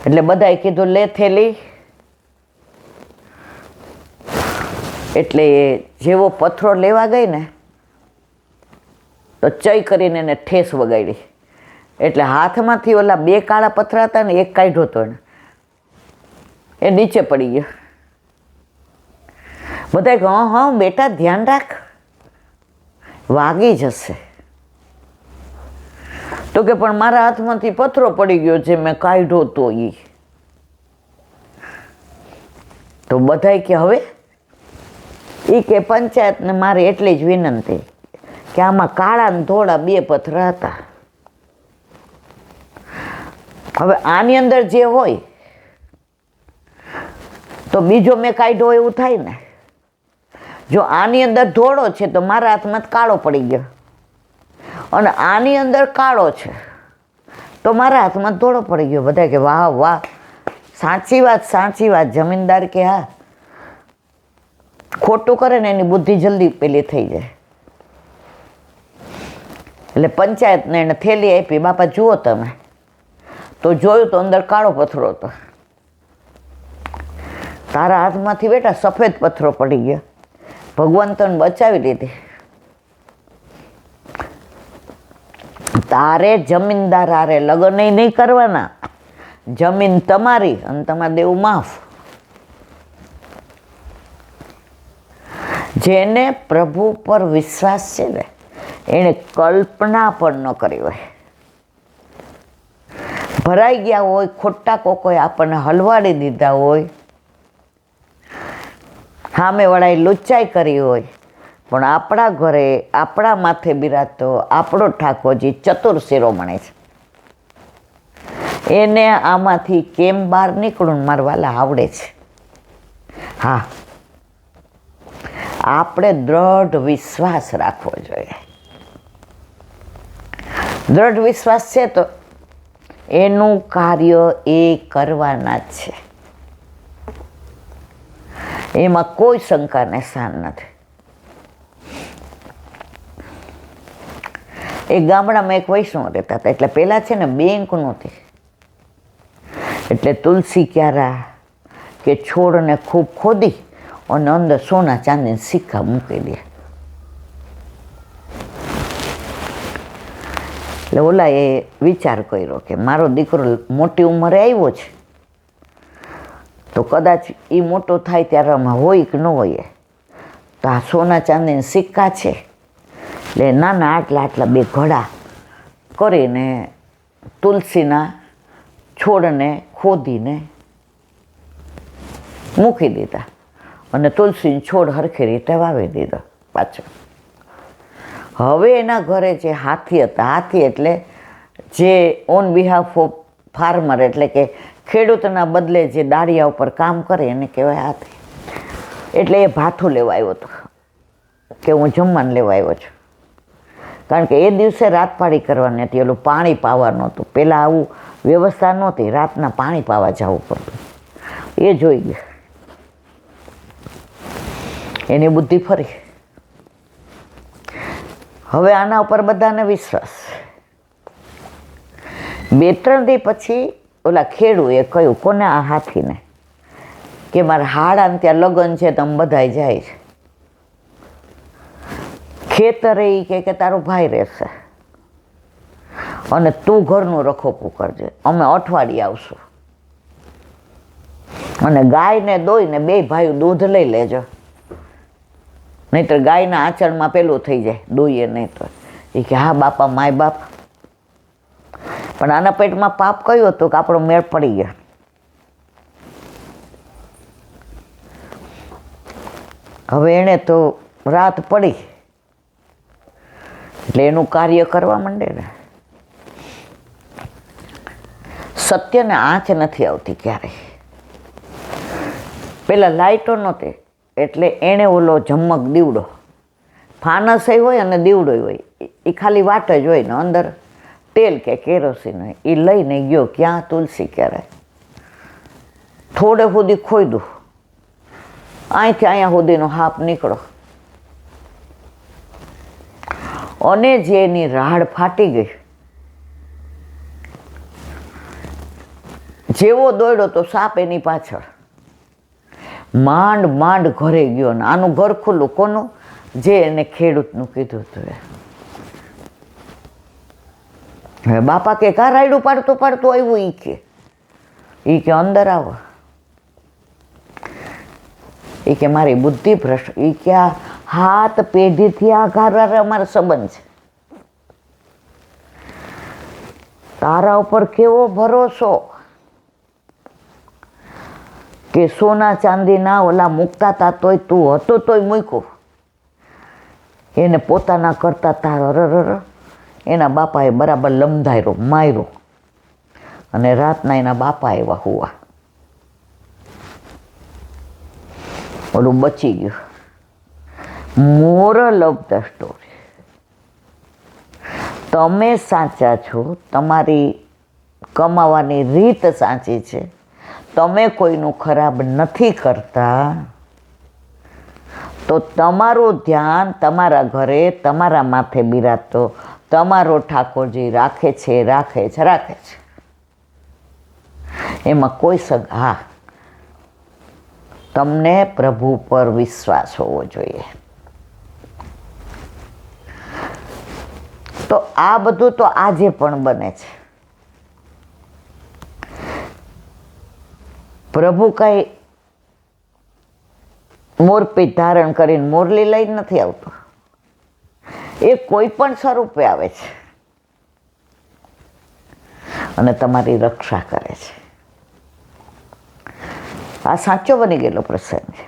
એટલે બધાએ કીધું લે થેલી. એટલે જેવો પથરો લેવા ગઈ ને તો ચઈ કરીને એને ઠેસ વગાડી. એટલે હાથમાંથી ઓલા 2 કાળા પથરા હતા ને, એક કાઢ્યો હતો એને, એ નીચે પડી ગયો. બધા કહે હા બેટા ધ્યાન રાખ, વાગી જશે. તો કે પણ મારા હાથમાંથી પથરો પડી ગયો જે મેં કાઢ્યો તો એ. તો બધા કે હવે એ કે પંચાયતને મારે એટલી જ વિનંતી કે આમાં કાળા ને ધોળા 2 પથરા હતા. હવે આની અંદર જે હોય તો બીજો મેં કાઢ્યો એવું થાય ને. જો આની અંદર ધોળો છે તો મારા હાથમાં કાળો પડી ગયો, અને આની અંદર કાળો છે તો મારા હાથમાં ધોળો પડી ગયો. બધા કે વાહ વાહ, સાચી વાત સાચી વાત. જમીનદાર કે હા, ખોટું કરે ને એની બુદ્ધિ જલ્દી પેલી થઈ જાય. એટલે પંચાયતને એને થેલી આપી, બાપા જુઓ તમે. તો જોયું તો અંદર કાળો પથરો હતો. તારા હાથમાંથી બેટા સફેદ પથરો પડી ગયો, ભગવાન તને બચાવી લીધી. તારે જમીનદાર હારે લગ્ન નહીં કરવાના, જમીન તમારી અને તમારે દેવું માફ. જેને પ્રભુ પર વિશ્વાસ છે ને એને કલ્પના પણ ન કરી હોય. ભરાઈ ગયા હોય, ખોટા કોકોએ આપણને હલવાડી દીધા હોય, સામેવાળાએ લુચ્ચાઈ કરી હોય, પણ આપણા ઘરે આપણા માથે બિરાજતો આપણો ઠાકોરજી ચતુર શિરોમણી છે. એને આમાંથી કેમ બહાર નીકળવું મારા વાલા આવડે છે. હા, આપણે દ્રઢ વિશ્વાસ રાખવો જોઈએ. દ્રઢ વિશ્વાસ છે તો એનું કાર્ય એ કરવાના જ છે. એમાં કોઈ શંકાને સ્થાન નથી. એક ગામડામાં એક વૈષ્ણવ રહેતા હતા. એટલે પહેલાં છે ને બેંક નહોતી, એટલે તુલસી ક્યારા કે છોડને ખૂબ ખોદી અને અંદર સોના ચાંદીના સિક્કા મૂકી દે. એટલે ઓલા એ વિચાર કર્યો કે મારો દીકરો મોટી ઉંમરે આવ્યો છે તો કદાચ એ મોટો થાય ત્યારે અમે હોય કે ન હોઈએ, તો આ સોના ચાંદીના સિક્કા છે એટલે નાના આટલા આટલા 2 ઘડા કરીને તુલસીના છોડને ખોદીને મૂકી દીધા અને તુલસીનો છોડ હરખી રીતે વાવી દીધો પાછો. હવે એના ઘરે જે હાથી હતા, હાથી એટલે જે ઓન બિહાફ ઓફ ફાર્મર, એટલે કે ખેડૂતના બદલે જે દાળિયા ઉપર કામ કરે એને કહેવાય હાથી. એટલે એ ભાથું લેવા આવ્યો હતો કે હું જમવાનું લેવા આવ્યો છું. કારણ કે એ દિવસે રાત પાડી કરવાની હતી, ઓલું પાણી પાવાનું હતું. પહેલાં આવું વ્યવસ્થા નહોતી, રાતના પાણી પાવા જવું પડતું. એ જોઈ ગયા, એની બુદ્ધિ ફરી. હવે આના ઉપર બધાને વિશ્વાસ. 2-3 દી પછી ઓલા ખેડૂએ કહ્યું કોને, આ હાથીને, કે મારા હાડાને ત્યાં લગ્ન છે તમે બધાય જાય છે. ખેતરે એ કે તારો ભાઈ રહેશે અને તું ઘરનું રખોપું કરજે, અમે અઠવાડિયે આવશું. અને ગાયને દોઈને 2 ભાઈઓ દૂધ લઈ લેજો, નહીતર ગાયના આંચળમાં પેલું થઈ જાય, દોઈએ નહીં તો. એ કે હા બાપા, માય બાપ. પણ આના પેટમાં પાપ કયું હતું કે આપણો મેળ પડી ગયો. હવે એણે તો રાત પડી એટલે એનું કાર્ય કરવા માંડે ને. સત્યને આંચ નથી આવતી ક્યારેય. પેલા લાઇટો નહોતી એટલે એણે ઓલો ઝમક દીવડો, ફાનસ હોય અને દીવડો હોય, એ ખાલી વાટ જ હોય ને અંદર તેલ કે કેરોસીન હોય. એ લઈને ગયો ક્યાં તુલસી ક્યારે, થોડે સુધી ખોઈદું, અહીંથી અહીંયા સુધીનો હાપ નીકળો, અને જે એની રાડ ફાટી ગઈ, જેવો દોડ્યો તો સાપ એની પાછળ. માંડ માંડ ઘરે ગયો ને આનું ઘર ખુલ્લું કોનું? જે એને ખેડૂતનું કીધું હતું એ. હવે બાપા કે કા રાયડું પાડતું પાડતું આવ્યું? ઈ કે અંદર આવો. એ કે મારી બુદ્ધિ ભ્રષ્ટ. એ કે આ હાથ પેઢીથી આ ઘર અમારો સંબંધ છે. તારા ઉપર કેવો ભરોસો કે સોના ચાંદીના ઓલા મૂકતા તા તોય તું હતો તોય મૂક્યો. એને પોતાના કરતા તાર એના બાપાએ બરાબર લમધાયરો માર્યો અને રાતના એના બાપા એવા હુવા. ઓલું બચી ગયું. મોરલ ઓફ ધ સ્ટોરી, તમે સાચા છો, તમારી કમાવાની રીત સાચી છે, તમે કોઈનું ખરાબ નથી કરતા, તો તમારું ધ્યાન તમારા ઘરે તમારા માથે બિરાજતો તમારો ઠાકોરજી રાખે છે રાખે છે રાખે છે. એમાં કોઈ હા, તમને પ્રભુ પર વિશ્વાસ હોવો જોઈએ. તો આ બધું તો આજે પણ બને છે. પ્રભુ કઈ મોરપીંછ ધારણ કરીને મોરલી લઈને નથી આવતો. એ કોઈ પણ સ્વરૂપે આવે છે અને તમારી રક્ષા કરે છે. આ સાચો બની ગયેલો પ્રસંગ છે.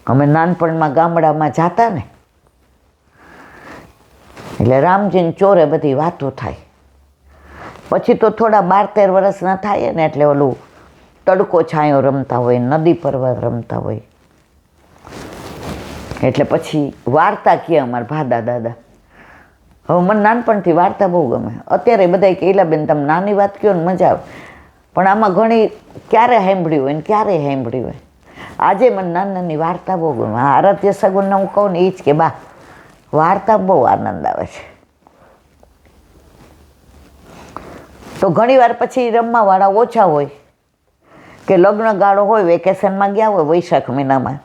અમે નાનપણમાં ગામડામાં જાતા ને એટલે રામજીને ચોરે બધી વાતો થાય. પછી તો થોડા 12-13 વર્ષના થાય ને એટલે ઓલું તડકો છાંયો રમતા હોય, નદી પર્વત રમતા હોય. એટલે પછી વાર્તા કહે અમારા ભાદા દાદા. હવે મને નાનપણથી વાર્તા બહુ ગમે. અત્યારે બધા કે ઈલાબેન તમે નાની વાત કહો ને મજા આવે, પણ આમાં ઘણી ક્યારે સાંભળ્યું હોય ને ક્યારે સાંભળ્યું હોય. આજે મને નાની નાની વાર્તા બહુ ગમે. આરાધ્ય સગુણને હું કહું ને એ જ કે બા વાર્તા બહુ આનંદ આવે છે. તો ઘણી વાર પછી રમવાવાળા ઓછા હોય કે લગ્ન ગાળો હોય, વેકેશનમાં ગયા હોય વૈશાખ મહિનામાં,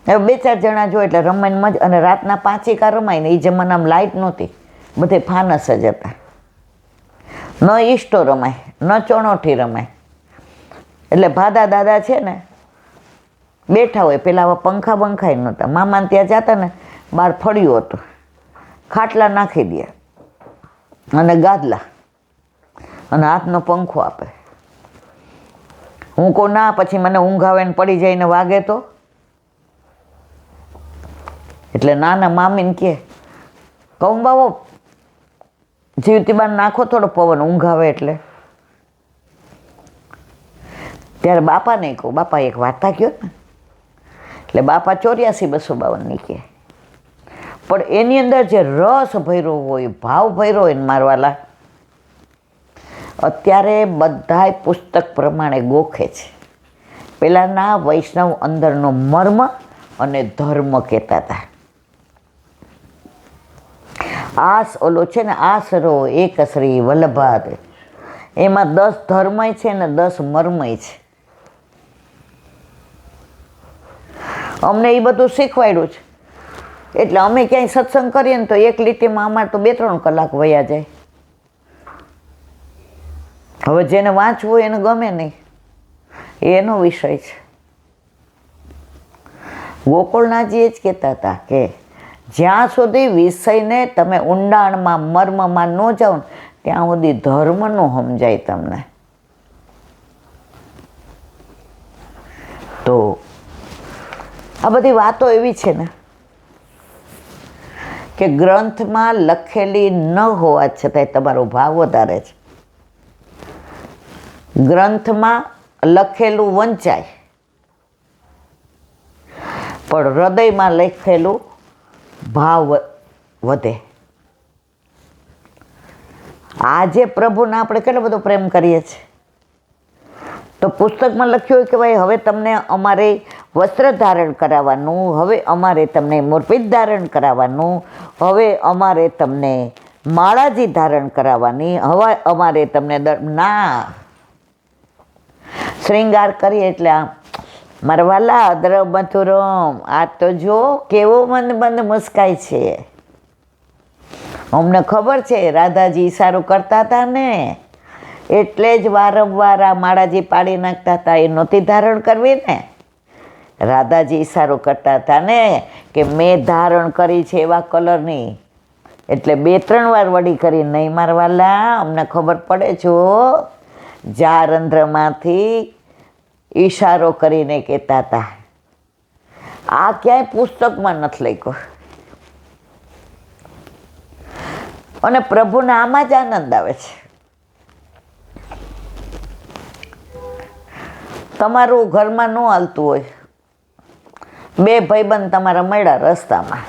હવે 2-4 જણા જો એટલે રમાઈને મજ. અને રાતના 5 રમાય ને એ જમાનામાં લાઇટ નહોતી, બધે ફાનસ જ હતા. ન ઈષ્ટો રમાય, ન ચણોઠી રમાય. એટલે ભાદા દાદા છે ને બેઠા હોય, પેલા પંખા બંખાય નહોતા. મામાને ત્યાં જતા ને બહાર ફળ્યું હતું, ખાટલા નાખી દે અને ગાદલા અને હાથનો પંખો આપે. હું કહું ના, પછી મને ઊંઘ આવે ને પડી જાય ને વાગે તો. એટલે નાના મામીને કહે, કહું બાબો જીવતી બાર નાખો થોડો પવન, ઊંઘ આવે એટલે. ત્યારે બાપાને કહું, બાપા એક વાર્તા કહો ને. એટલે બાપા 84-252 કહે, પણ એની અંદર જે રસ ભર્યો હોય, ભાવ ભર્યો હોય ને મારવાલા, અત્યારે બધાય પુસ્તક પ્રમાણે ગોખે છે. પેલાના વૈષ્ણવ અંદરનો મર્મ અને ધર્મ કહેતા હતા. આસ ઓલો છે ને આસરો એક શ્રી વલ્લભાદ, એમાં 10 ધર્મય છે ને 10 મર્મય છે. અમને એ બધું શીખવાડ્યું છે. એટલે અમે ક્યાંય સત્સંગ કરીએ ને તો એક લીટીમાં અમારે તો 2-3 કલાક વયા જાય. હવે જેને વાંચવું હોય એને ગમે નહીં, એનો વિષય છે. ગોકુળનાથજી જ કહેતા હતા કે જ્યાં સુધી વિષયને તમે ઊંડાણમાં મર્મમાં ન જાઓ ને ત્યાં સુધી ધર્મ ન સમજાય તમને. તો આ બધી વાતો એવી છે ને કે ગ્રંથમાં લખેલી ન હોવા છતાંય તમારો ભાવ વધારે છે. ગ્રંથમાં લખેલું વંચાય પણ હૃદયમાં લખેલું ભાવ વધે. આજે પ્રભુને આપણે કેટલો બધો પ્રેમ કરીએ છીએ, તો પુસ્તકમાં લખ્યું હોય કે ભાઈ હવે તમને અમારે વસ્ત્ર ધારણ કરાવવાનું, હવે અમારે તમને મોરપીંછ ધારણ કરાવવાનું, હવે અમારે તમને માળાજી ધારણ કરાવવાની. હવે અમારે તમને ના શ્રૃંગાર કરીએ એટલે આમ મારા વાલા અદર મથુરમ, આ તો જો કેવો મંદ મંદ મુસ્કાય છે. અમને ખબર છે રાધાજી ઈશારો કરતા હતા ને, એટલે જ વારંવાર આ માળાજી પાડી નાખતા હતા. એ નહોતી ધારણ કરવી ને, રાધાજી ઈશારો કરતા હતા ને કે મેં ધારણ કરી છે એવા કલરની, એટલે 2-3 વાર વડી કરી. નહીં મારવાલા, અમને ખબર પડે છો. જારંધ્રમાંથી ઈશારો કરીને કહેતા હતા. આ ક્યાંય પુસ્તકમાં નથી લખ્યું. અને પ્રભુને આમાં જ આનંદ આવે છે. તમારું ઘરમાં ન હાલતું હોય, 2 ભાઈબંધ તમારા મળ્યા રસ્તામાં,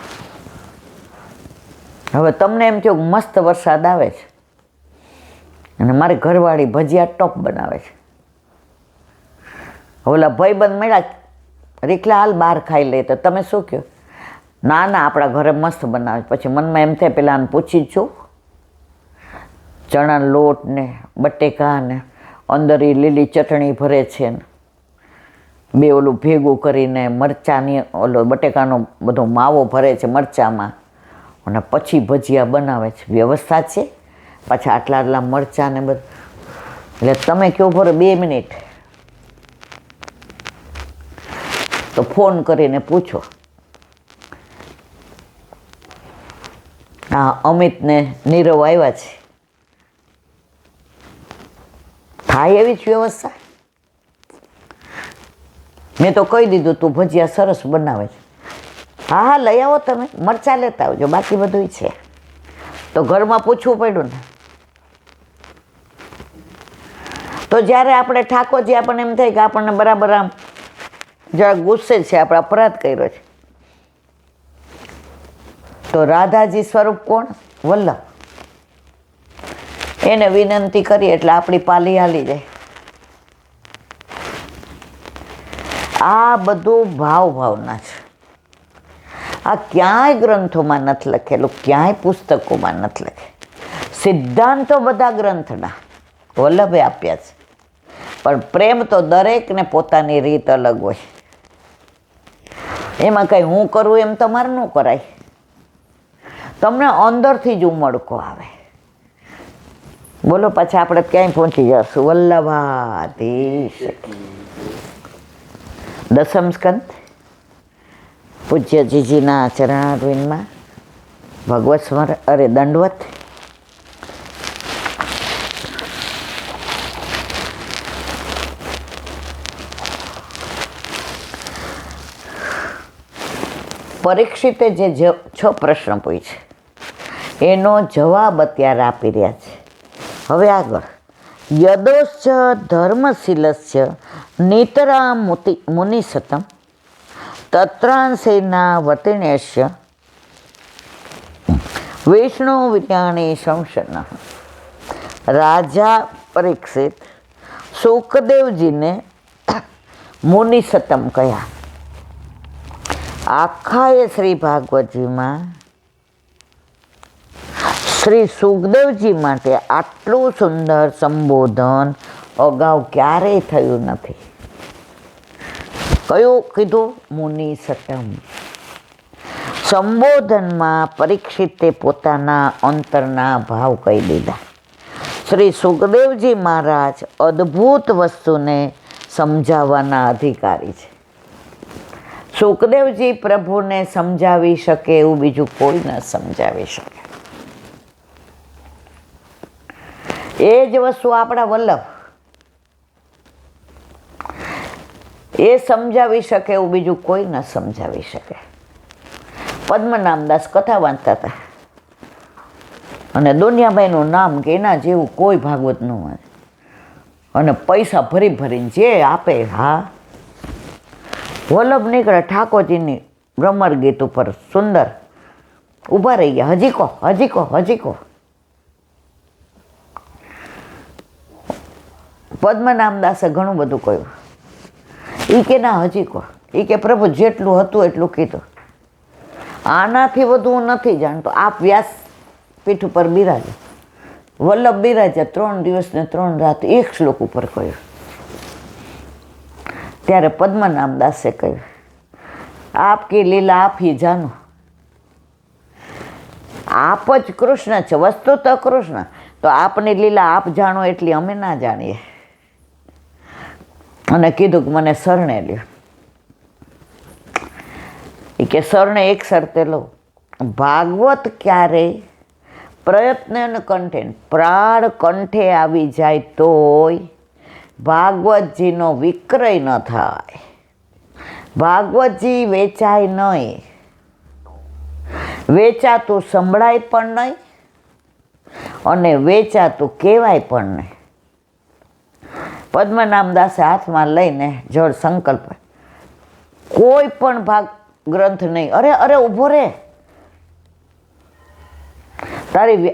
હવે તમને એમ થયું મસ્ત વરસાદ આવે છે અને મારી ઘરવાળી ભજીયા ટોપ બનાવે છે. ઓલા ભાઈબંધ મળ્યા, રીકલા હાલ બહાર ખાઈ લે. તો તમે શું કહો? ના ના, આપણા ઘરે મસ્ત બનાવે. પછી મનમાં એમ થાય પેલા આને પૂછી જ છું, ચણાનો લોટ ને બટેકા ને અંદર એ લીલી ચટણી ભરે છે ને 2 ઓલું ભેગું કરીને મરચાંની ઓલો બટેકાનો બધો માવો ભરે છે મરચાંમાં, અને પછી ભજીયા બનાવે છે. વ્યવસ્થા છે. પાછા આટલા મરચાં ને બધું. એટલે તમે કહો ભરો 2 મિનિટ, તો ફોન કરીને પૂછો. હા, અમિત ને નીરવ આવ્યા છે, થાય એવી જ વ્યવસ્થા. મેં તો કહી દીધું તું ભજીયા સરસ બનાવે છે. હા હા, લઈ આવો તમે, મરચાં લેતા આવજો, બાકી બધું છે. તો ઘરમાં પૂછવું પડ્યું ને. તો જ્યારે આપણે ઠાકોરજી આપણને એમ થાય કે આપણને બરાબર આમ જરા ગુસ્સે છે, આપણે અપરાધ કર્યો છે, તો રાધાજી સ્વરૂપ કોણ? વલ્લભ. એને વિનંતી કરીએ એટલે આપણી પાલી હાલી જાય. આ બધું ભાવના છે. આ ક્યાંય ગ્રંથોમાં નથી લખેલું, ક્યાંય પુસ્તકોમાં નથી લખેલું. સિદ્ધાંતો બધા ગ્રંથના વલ્લભે આપ્યા છે, પણ પ્રેમ તો દરેકને પોતાની રીત અલગ હોય. એમાં કંઈ હું કરું એમ તમારે ન કરાય. તમને અંદરથી જ ઉમળકો આવે. બોલો, પાછા આપણે ક્યાંય પહોંચી જશું. વલ્લભાધીશ. 10મ સ્કંદ પૂજ્ય જીજીના ચરણારવિંદમાં ભગવત સ્મરણ, દંડવત. પરીક્ષિતે જે 6 પ્રશ્ન પૂછે એનો જવાબ અત્યારે આપી રહ્યા છે. હવે આગળ. યદોશ્ચ ધર્મશીલસ્ય નિતરામ મુનિસતમ તત્રાંશેના વર્તિણેશ્ય વિષ્ણુ વિજ્ઞાની સંશન. રાજા પરીક્ષિત સુખદેવજીને મુનિસતમ કહ્યા. આખા એ શ્રી ભાગવતજીમાં શ્રી સુખદેવજી માટે આટલું સુંદર સંબોધન અગાઉ ક્યારેય થયું નથી. કયું કીધું? મુનિસતમ. સંબોધનમાં પરીક્ષિતે પોતાના અંતરના ભાવ કહી દીધા. શ્રી સુખદેવજી મહારાજ અદ્ભુત વસ્તુને સમજાવવાના અધિકારી છે. સુખદેવજી પ્રભુને સમજાવી શકે એવું બીજું કોઈ ન સમજાવી શકે. એ જ વસ્તુ આપણા વલ્લભ, એ સમજાવી શકે એવું બીજું કોઈ ન સમજાવી શકે. પદ્મનામદાસ કથા વાંચતા હતા અને દુનિયાભાઈનું નામ કે એના જેવું કોઈ ભાગવત ન વાંચે, અને પૈસા ભરી ભરીને જે આપે. હા, વલ્લભ નીકળે ઠાકોરજીની ભ્રમર ગીત ઉપર સુંદર ઊભા રહી ગયા. હજી કહો, હજી કહો, હજી કહો. પદ્મનામદાસે ઘણું બધું કહ્યું. એ કે ના, હજી કહો. એ કે પ્રભુ જેટલું હતું એટલું કીધું, આનાથી વધુ હું નથી જાણતો. આપ વ્યાસ પીઠ ઉપર બિરાજે. વલ્લભ બિરાજ્યા 3 દિવસ ને 3 રાત એક શ્લોક ઉપર કહ્યું. ત્યારે પદ્મનાભદાસે કહ્યું, આપકી લીલા આપ હી જાનો. આપ જ કૃષ્ણ છે, વસ્તુ તો કૃષ્ણ. તો આપની લીલા આપ જાણો એટલી અમે ના જાણીએ. અને કીધું કે મને શરણે લ્યો. એ કે શરણે એક શરતે લો, ભાગવત ક્યારેય પ્રયત્ન અને કંઠે પ્રાણ કંઠે આવી જાય તોય ભાગવતજીનો વિક્રય ન થાય, ભાગવતજી વેચાય નહીં, વેચાતું સંભળાય પણ નહીં અને વેચાતું કહેવાય પણ નહીં. પદ્મનાભદાસે હાથમાં લઈને જળ સંકલ્પ, કોઈ પણ ભાગ ગ્રંથ નહીં. અરે ઊભો રે, તારી